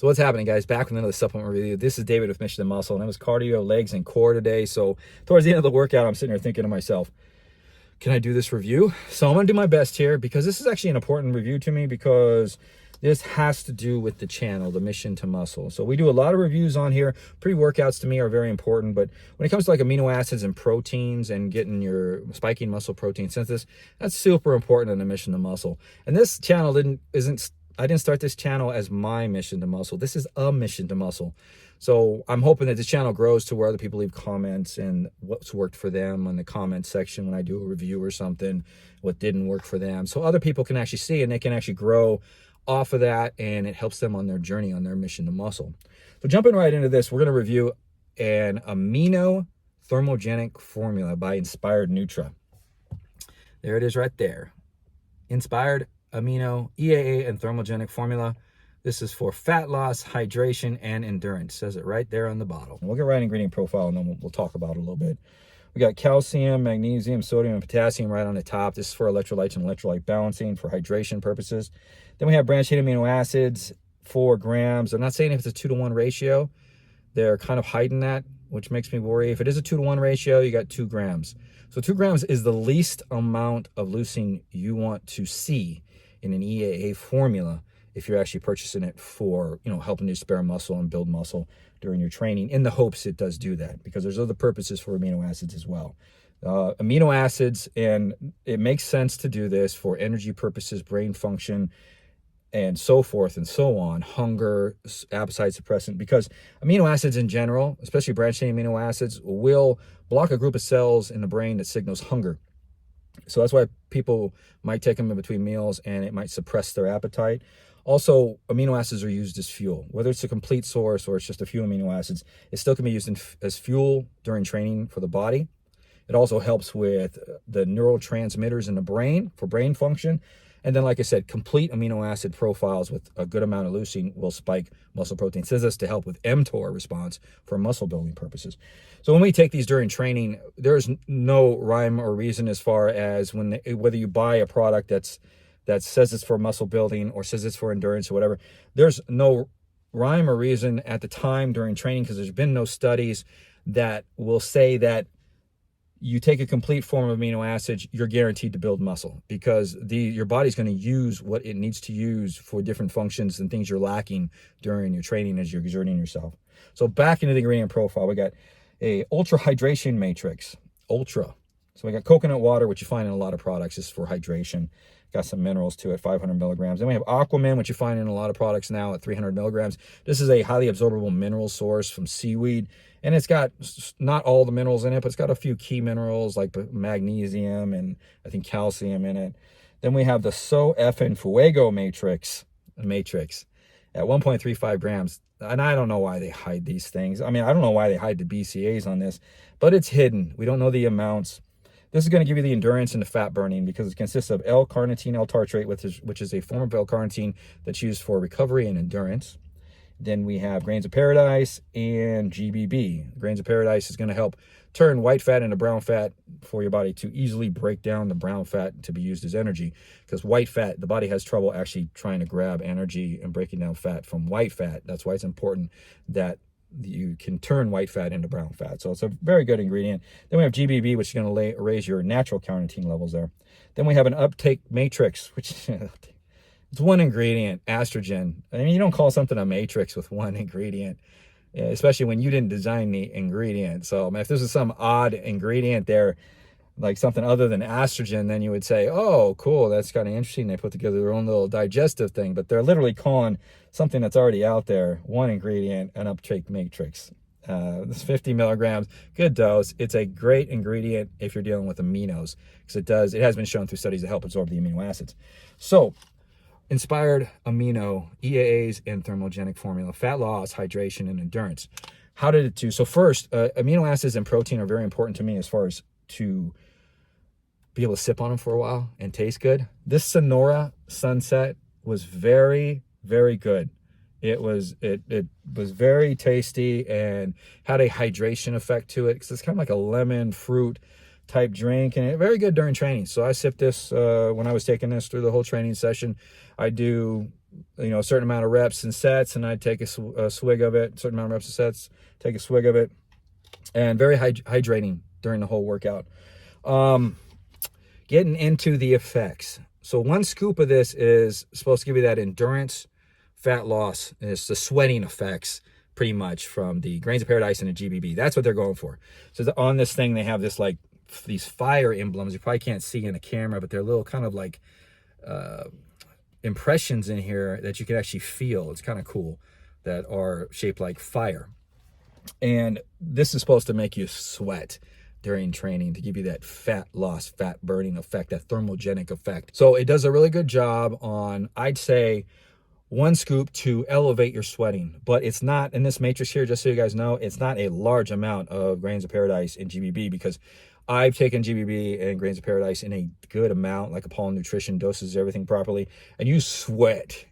So what's happening, guys? Back with another supplement review. This is David with Mission to Muscle, and it was cardio, legs, and core today. So towards the end of the workout, I'm sitting here thinking to myself, can I do this review? So I'm going to do my best here because this is actually an important review to me because this has to do with the channel, the Mission to Muscle. So we do a lot of reviews on here. Pre-workouts to me are very important, but when it comes to like amino acids and proteins and getting your spiking muscle protein synthesis, that's super important in the Mission to Muscle. And this channel I didn't start this channel as my mission to muscle. This is a mission to muscle. So I'm hoping that this channel grows to where other people leave comments and what's worked for them in the comment section when I do a review or something, what didn't work for them. So other people can actually see and they can actually grow off of that, and it helps them on their journey, on their mission to muscle. So jumping right into this, we're going to review an amino thermogenic formula by Inspired Nutra. There it is right there. Inspired Amino, EAA, and Thermogenic Formula. This is for fat loss, hydration, and endurance. Says it right there on the bottle. And we'll get right ingredient profile, and then we'll talk about it a little bit. We got calcium, magnesium, sodium, and potassium right on the top. This is for electrolytes and electrolyte balancing for hydration purposes. Then we have branched chain amino acids, 4 grams. I'm not saying if it's a 2-to-1 ratio. They're kind of hiding that, which makes me worry. If it is a 2-to-1 ratio, you got 2 grams. So 2 grams is the least amount of leucine you want to see in an EAA formula if you're actually purchasing it for, helping you spare muscle and build muscle during your training, in the hopes it does do that, because there's other purposes for amino acids as well. Amino acids, and it makes sense to do this for energy purposes, brain function, and so forth and so on, hunger, appetite suppressant, because amino acids in general, especially branched chain amino acids, will block a group of cells in the brain that signals hunger. So that's why people might take them in between meals, and it might suppress their appetite. Also, amino acids are used as fuel. Whether it's a complete source or it's just a few amino acids, it still can be used as fuel during training for the body. It also helps with the neurotransmitters in the brain for brain function. And then, like I said, complete amino acid profiles with a good amount of leucine will spike muscle protein synthesis to help with mTOR response for muscle building purposes. So when we take these during training, there's no rhyme or reason as far as whether you buy a product that says it's for muscle building or says it's for endurance or whatever. There's no rhyme or reason at the time during training, because there's been no studies that will say that you take a complete form of amino acids, you're guaranteed to build muscle, because your body's going to use what it needs to use for different functions and things you're lacking during your training as you're exerting yourself. So back into the ingredient profile, we got a ultra hydration matrix, ultra. So we got coconut water, which you find in a lot of products. This is for hydration. Got some minerals to it, 500 milligrams. Then we have Aquamin, which you find in a lot of products now at 300 milligrams. This is a highly absorbable mineral source from seaweed. And it's got not all the minerals in it, but it's got a few key minerals like magnesium and I think calcium in it. Then we have the Fuego matrix at 1.35 grams. And I don't know why they hide these things. I mean, I don't know why they hide the BCAAs on this, but it's hidden. We don't know the amounts. This is going to give you the endurance and the fat burning, because it consists of L-carnitine L-tartrate, which is a form of L-carnitine that's used for recovery and endurance. Then we have grains of paradise and GBB. Grains of paradise is going to help turn white fat into brown fat for your body to easily break down the brown fat to be used as energy, because white fat, the body has trouble actually trying to grab energy and breaking down fat from white fat. That's why it's important that you can turn white fat into brown fat. So it's a very good ingredient. Then we have GBB, which is going to raise your natural carnitine levels there. Then we have an uptake matrix, which it's one ingredient, estrogen. I mean, you don't call something a matrix with one ingredient, especially when you didn't design the ingredient. So if this is some odd ingredient there, like something other than estrogen, then you would say, oh, cool, that's kind of interesting. They put together their own little digestive thing, but they're literally calling something that's already out there, one ingredient, an uptake matrix. This 50 milligrams, good dose. It's a great ingredient if you're dealing with aminos, because it has been shown through studies to help absorb the amino acids. So Inspired Amino, EAAs, and Thermogenic Formula, fat loss, hydration, and endurance. How did it do? So first, amino acids and protein are very important to me as far as to be able to sip on them for a while and taste good. This Sonora Sunset was very, very good. It was very tasty and had a hydration effect to it, because it's kind of like a lemon fruit type drink, and very good during training. So I sipped this when I was taking this through the whole training session. I do you know, a certain amount of reps and sets, and I'd take a swig of it, a certain amount of reps and sets, take a swig of it, and very hydrating during the whole workout. Getting into the effects. So 1 scoop of this is supposed to give you that endurance, fat loss, and it's the sweating effects pretty much from the grains of paradise and the GBB. That's what they're going for. So on this thing, they have this like these fire emblems. You probably can't see in the camera, but they're little kind of like impressions in here that you can actually feel. It's kind of cool, that are shaped like fire. And this is supposed to make you sweat during training, to give you that fat loss, fat burning effect, that thermogenic effect. So it does a really good job on, I'd say, 1 scoop to elevate your sweating. But it's not, in this matrix here, just so you guys know, it's not a large amount of grains of paradise and GBB, because I've taken GBB and grains of paradise in a good amount, like Apparel Nutrition doses everything properly, and you sweat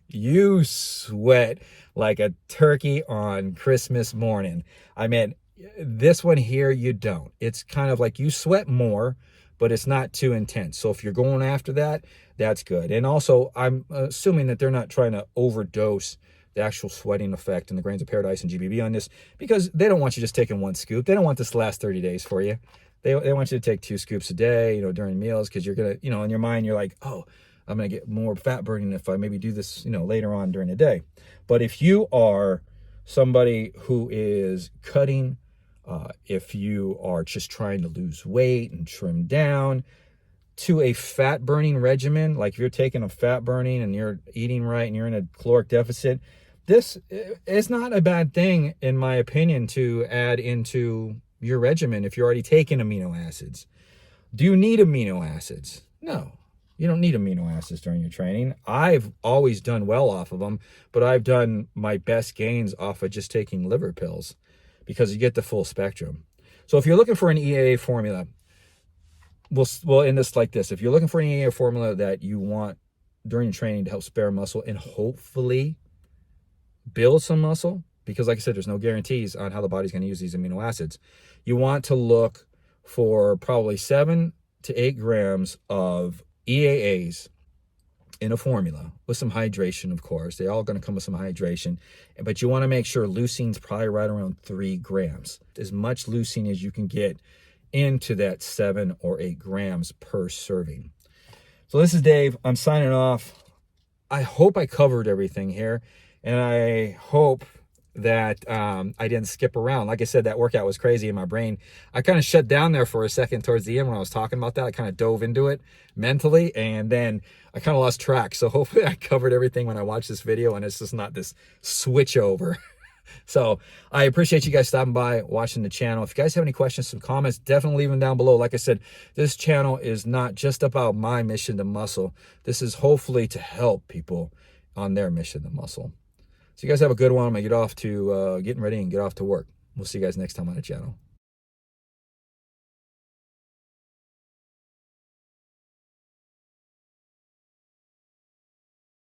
like a turkey on Christmas morning. I mean, this one here, you don't. It's kind of like you sweat more, but it's not too intense. So if you're going after that, that's good. And also, I'm assuming that they're not trying to overdose the actual sweating effect and the grains of paradise and GBB on this, because they don't want you just taking 1 scoop. They don't want this to last 30 days for you. They want you to take 2 scoops a day, you know, during meals, because you're going to, you know, in your mind, you're like, oh, I'm going to get more fat burning if I maybe do this, you know, later on during the day. But if you are somebody who is cutting, if you are just trying to lose weight and trim down to a fat burning regimen, like if you're taking a fat burning and you're eating right and you're in a caloric deficit, this is not a bad thing, in my opinion, to add into your regimen if you're already taking amino acids. Do you need amino acids? No, you don't need amino acids during your training. I've always done well off of them, but I've done my best gains off of just taking liver pills, because you get the full spectrum. So if you're looking for an EAA formula, we'll end this like this. If you're looking for an EAA formula that you want during training to help spare muscle and hopefully build some muscle, because like I said, there's no guarantees on how the body's going to use these amino acids, you want to look for probably 7 to 8 grams of EAAs in a formula with some hydration, of course. They're all going to come with some hydration, but you want to make sure leucine's probably right around 3 grams. As much leucine as you can get into that 7 or 8 grams per serving. So this is Dave. I'm signing off. I hope I covered everything here, and I hope that I didn't skip around. Like I said, that workout was crazy in my brain. I kind of shut down there for a second towards the end when I was talking about that. I kind of dove into it mentally, and then I kind of lost track. So hopefully I covered everything when I watched this video, and it's just not this switch over. So I appreciate you guys stopping by, watching the channel. If you guys have any questions, some comments, definitely leave them down below. Like I said, this channel is not just about my mission to muscle. This is hopefully to help people on their mission to muscle. So you guys have a good one. I'm going to get off to getting ready and get off to work. We'll see you guys next time on the channel.